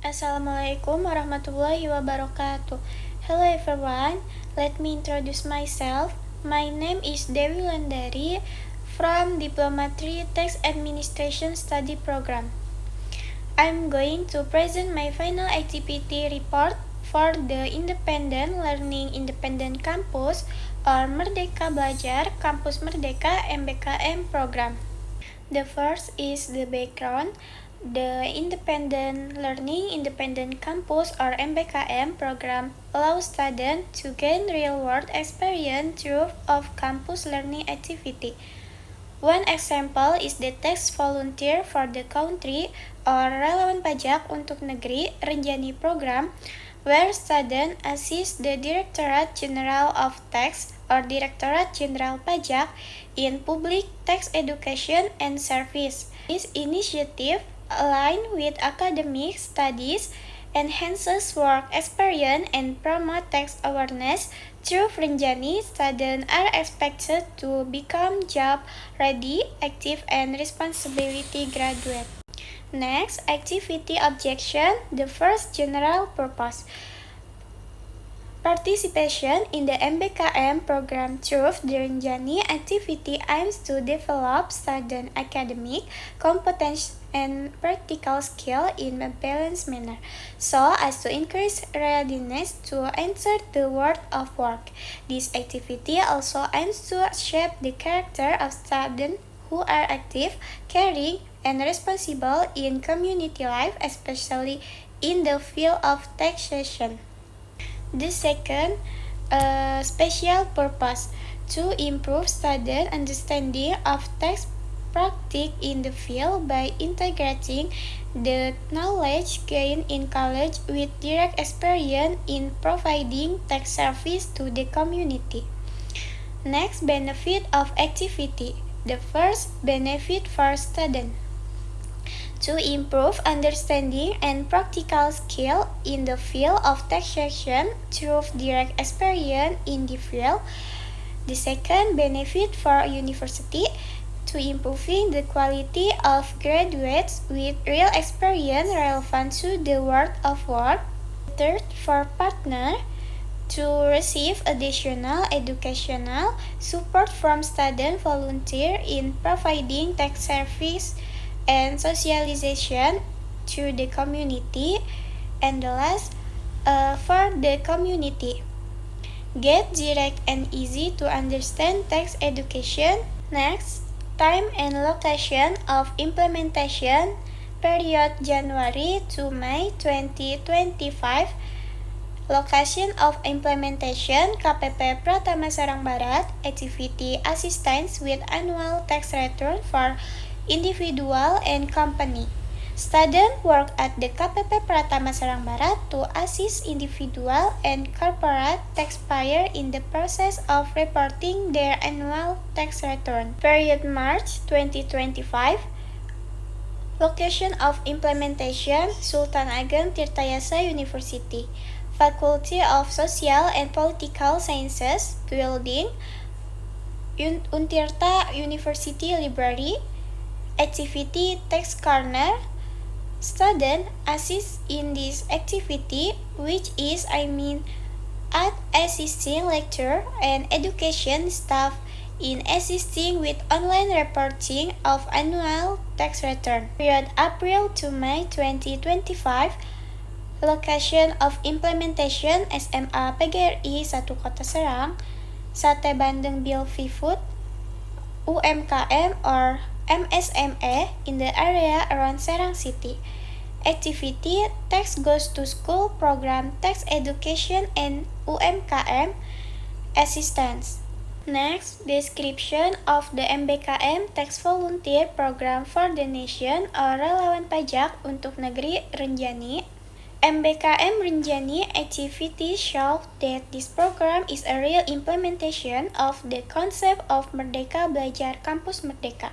Assalamualaikum warahmatullahi wabarakatuh. Hello everyone, let me introduce myself. My name is Dewi Landari from Diploma 3 Tax Administration Study Program. I'm going to present my final activity report for the Independent Learning Independent Campus or Merdeka Belajar Kampus Merdeka MBKM program. The first is the background. The Independent Learning Independent Campus or MBKM program allows students to gain real-world experience through off-campus learning activity. One example is the tax volunteer for the country or relawan pajak untuk negeri Renjani program, where students assist the Directorate General of Tax or Directorate General Pajak in public tax education and service. This initiative align with academic studies, enhances work experience, and promote tax awareness. Through Renjani, students are expected to become job-ready, active, and responsibility graduate. Next, activity objection, the first general purpose. Participation in the MBKM program through the Renjani activity aims to develop student academic competence and practical skill in a balanced manner, so as to increase readiness to enter the world of work. This activity also aims to shape the character of students who are active, caring, and responsible in community life, especially in the field of taxation. The second, special purpose, to improve student understanding of tax practice in the field by integrating the knowledge gained in college with direct experience in providing tax service to the community. Next, benefit of activity. The first, benefit for students. To improve understanding and practical skill in the field of taxation through direct experience in the field. The second, benefit for university, to improving the quality of graduates with real experience relevant to the world of work. Third, for partner, to receive additional educational support from student volunteer in providing tax service and socialization to the community. And the last, for the community, get direct and easy to understand tax education. Next, time and location of implementation, period January to May 2025. Location of implementation, KPP Pratama Serang Barat, activity assistance with annual tax return for individual and company. Students work at the KPP Pratama Serang Barat to assist individual and corporate taxpayer in the process of reporting their annual tax return. Period March 2025. Location of implementation, Sultan Ageng Tirtayasa University. Faculty of Social and Political Sciences, Building, Untirta University Library. Activity Tax Corner. Students assist in this activity, which is at assisting lecturer and education staff in assisting with online reporting of annual tax return. Period April to May 2025. Location of implementation, SMA PGRI 1 Kota Serang, Sate Bandeng Bill Food, UMKM or MSME in the area around Serang City. Activity Tax Goes to School Program, Tax Education and UMKM Assistance. Next, description of the MBKM Tax Volunteer Program for the Nation or relawan pajak untuk negeri Renjani. MBKM Renjani activity show that this program is a real implementation of the concept of Merdeka Belajar Kampus Merdeka,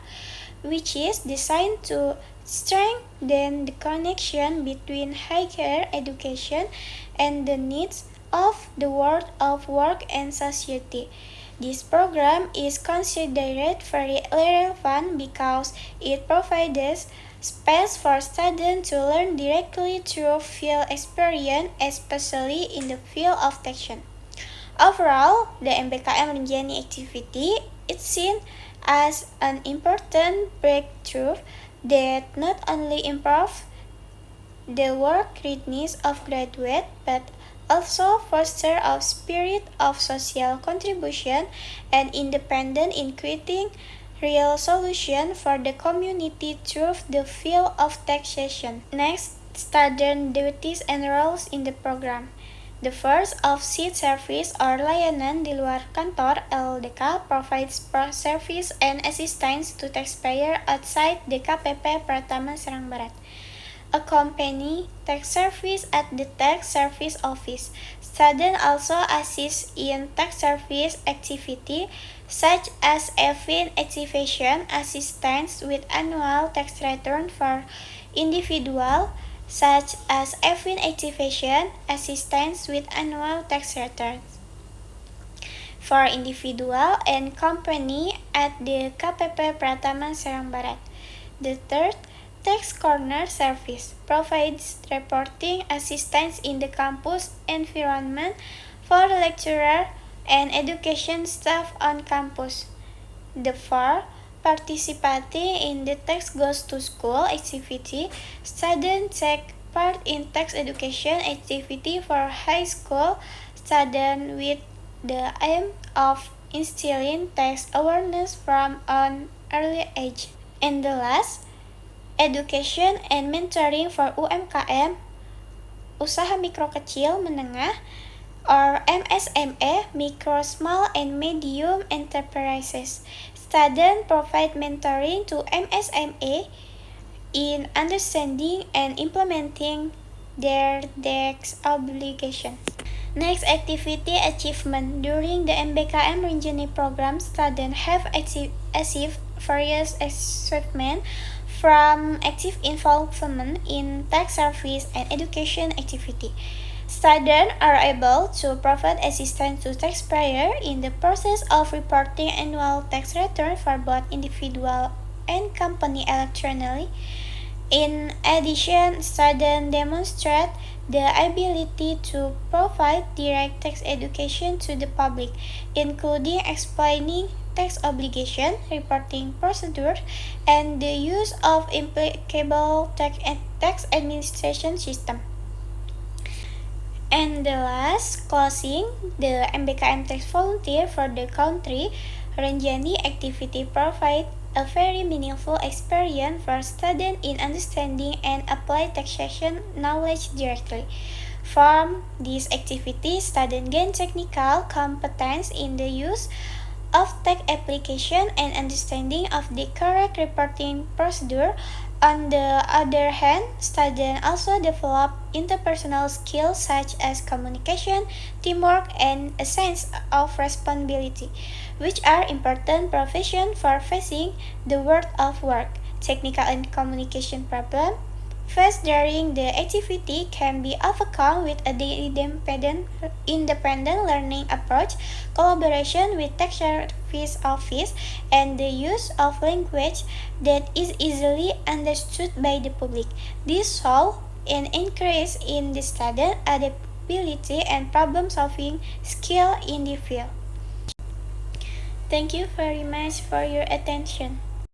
which is designed to strengthen the connection between higher education and the needs of the world of work and society. This program is considered very relevant because it provides space for students to learn directly through field experience, especially in the field of texture. Overall, the MBKM Rinjani activity is seen as an important breakthrough that not only improves the work readiness of graduates but also fosters a spirit of social contribution and independence in creating real solutions for the community through the field of taxation. Next, student duties and roles in the program. The first of seat service or layanan di luar kantor LDK provides service and assistance to taxpayer outside the KPP Pratama Serang Barat. Accompany tax service at the tax service office. Students also assist in tax service activity such as EFIN activation assistance with annual tax return for individual, such as EFIN activation assistance with annual tax returns for individual and company at the KPP Pratama Serang Barat. The third, Tax Corner Service provides reporting assistance in the campus environment for lecturer and education staff on campus. The fourth, participating in the Tax Goes to School activity, students take part in tax education activity for high school students with the aim of instilling tax awareness from an early age. And the last, education and mentoring for UMKM, usaha mikro kecil menengah, or MSME, micro, small, and medium enterprises. Students provide mentoring to MSME in understanding and implementing their tax obligations. Next, activity achievement. During the MBKM Rinjani program, students have achieved various achievements from active involvement in tax service and education activity. Students are able to provide assistance to taxpayers in the process of reporting annual tax return for both individual and company electronically. In addition, students demonstrate the ability to provide direct tax education to the public, including explaining tax obligation, reporting procedures, and the use of applicable tax administration system. And the last, closing, the MBKM Tax Volunteer for the country Rinjani activity provide a very meaningful experience for students in understanding and apply taxation knowledge directly. From this activity, students gain technical competence in the use of tax application and understanding of the correct reporting procedure. On the other hand, students also develop interpersonal skills such as communication, teamwork, and a sense of responsibility, which are important professions for facing the world of work. Technical and communication problems faced during the activity can be overcome with a independent learning approach, collaboration with tax service office, and the use of language that is easily understood by the public. This shows an increase in the student adaptability and problem-solving skill in the field. Thank you very much for your attention.